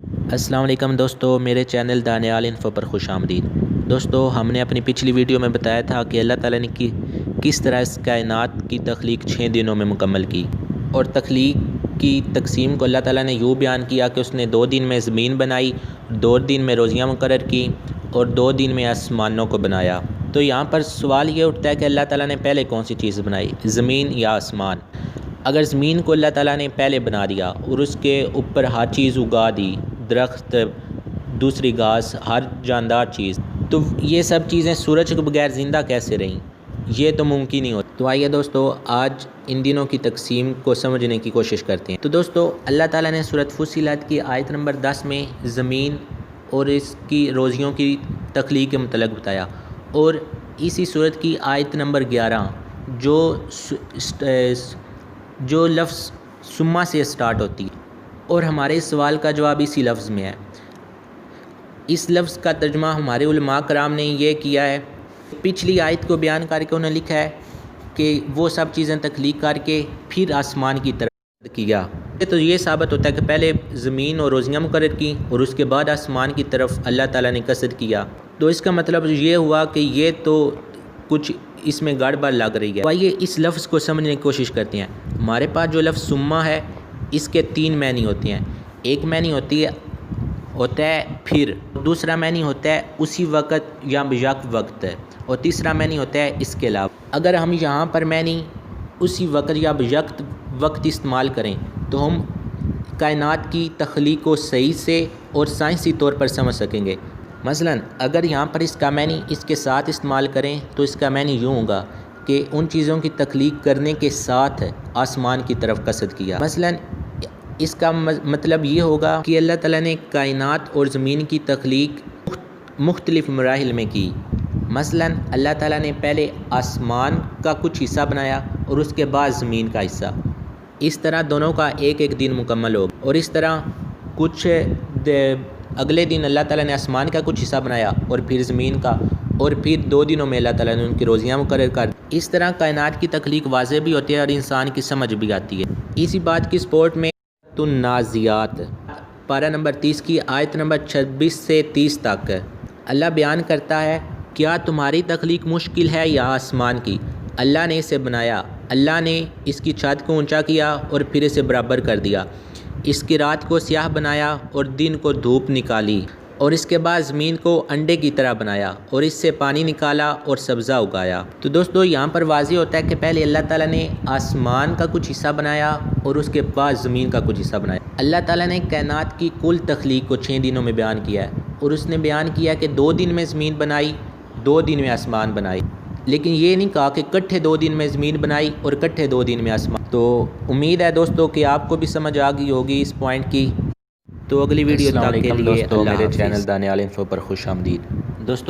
السلام علیکم دوستو، میرے چینل دانیال انفو پر خوش آمدید۔ دوستو، ہم نے اپنی پچھلی ویڈیو میں بتایا تھا کہ اللہ تعالیٰ نے کس طرح اس کائنات کی تخلیق 6 دنوں میں مکمل کی، اور تخلیق کی تقسیم کو اللہ تعالیٰ نے یوں بیان کیا کہ اس نے 2 دن میں زمین بنائی، 2 دن میں روزیاں مقرر کی اور 2 دن میں آسمانوں کو بنایا۔ تو یہاں پر سوال یہ اٹھتا ہے کہ اللہ تعالیٰ نے پہلے کون سی چیز بنائی، زمین یا آسمان؟ اگر زمین کو اللہ تعالیٰ نے پہلے بنا دیا اور اس کے اوپر ہر چیز اگا دی، درخت، دوسری گھاس، ہر جاندار چیز، تو یہ سب چیزیں سورج کے بغیر زندہ کیسے رہیں؟ یہ تو ممکن ہی ہوتا۔ تو آئیے دوستو، آج ان دنوں کی تقسیم کو سمجھنے کی کوشش کرتے ہیں۔ تو دوستو، اللہ تعالیٰ نے سورۃ فصلت کی آیت نمبر 10 میں زمین اور اس کی روزیوں کی تخلیق کے متعلق بتایا، اور اسی سورت کی آیت نمبر 11 جو لفظ سما سے سٹارٹ ہوتی ہے، اور ہمارے سوال کا جواب اسی لفظ میں ہے۔ اس لفظ کا ترجمہ ہمارے علماء کرام نے یہ کیا ہے، پچھلی آیت کو بیان کر کے انہوں نے لکھا ہے کہ وہ سب چیزیں تخلیق کر کے پھر آسمان کی طرف کیا۔ تو یہ ثابت ہوتا ہے کہ پہلے زمین اور روزیاں مقرر کی اور اس کے بعد آسمان کی طرف اللہ تعالیٰ نے قصد کیا۔ تو اس کا مطلب یہ ہوا کہ یہ تو کچھ اس میں گڑبڑ لگ رہی ہے۔ آئیے اس لفظ کو سمجھنے کی کوشش کرتے ہیں۔ ہمارے پاس جو لفظ سما ہے، اس کے 3 معنی ہوتے ہیں۔ ایک معنی ہوتا ہے پھر، دوسرا معنی ہوتا ہے اسی وقت یا یک وقت، اور تیسرا معنی ہوتا ہے اس کے علاوہ۔ اگر ہم یہاں پر معنی اسی وقت یا یک وقت استعمال کریں تو ہم کائنات کی تخلیق کو صحیح سے اور سائنسی طور پر سمجھ سکیں گے۔ مثلا اگر یہاں پر اس کا معنی اس کے ساتھ استعمال کریں تو اس کا معنی یوں ہوگا کہ ان چیزوں کی تخلیق کرنے کے ساتھ آسمان کی طرف قصد کیا۔ مثلا اس کا مطلب یہ ہوگا کہ اللہ تعالیٰ نے کائنات اور زمین کی تخلیق مختلف مراحل میں کی۔ مثلا اللہ تعالیٰ نے پہلے آسمان کا کچھ حصہ بنایا اور اس کے بعد زمین کا حصہ۔ اس طرح دونوں کا ایک ایک دن مکمل ہوگا، اور اس طرح کچھ اگلے دن اللہ تعالیٰ نے آسمان کا کچھ حصہ بنایا اور پھر زمین کا، اور پھر 2 دنوں میں اللہ تعالیٰ نے ان کی روزیاں مقرر کر دی۔ اس طرح کائنات کی تخلیق واضح بھی ہوتی ہے اور انسان کی سمجھ بھی آتی ہے۔ اسی بات کی سپورٹ میں النازعات پارہ نمبر 30 کی آیت نمبر 26 سے 30 تک اللہ بیان کرتا ہے، کیا تمہاری تخلیق مشکل ہے یا آسمان کی؟ اللہ نے اسے بنایا، اللہ نے اس کی چھت کو اونچا کیا اور پھر اسے برابر کر دیا، اس کی رات کو سیاہ بنایا اور دن کو دھوپ نکالی، اور اس کے بعد زمین کو انڈے کی طرح بنایا اور اس سے پانی نکالا اور سبزہ اگایا۔ تو دوستو، یہاں پر واضح ہوتا ہے کہ پہلے اللہ تعالیٰ نے آسمان کا کچھ حصہ بنایا اور اس کے بعد زمین کا کچھ حصہ بنایا۔ اللہ تعالیٰ نے کائنات کی کل تخلیق کو 6 دنوں میں بیان کیا ہے، اور اس نے بیان کیا کہ 2 دن میں زمین بنائی، 2 دن میں آسمان بنائی، لیکن یہ نہیں کہا کہ کٹھے 2 دن میں زمین بنائی اور کٹھے 2 دن میں آسمان۔ تو امید ہے دوستو کہ آپ کو بھی سمجھ آ گئی ہوگی اس پوائنٹ کی۔ تو اگلی ویڈیو تک کے لیے دوستو، اللہ میرے حافظ۔ چینل دانیال انفو پر خوش آمدید۔ دوستو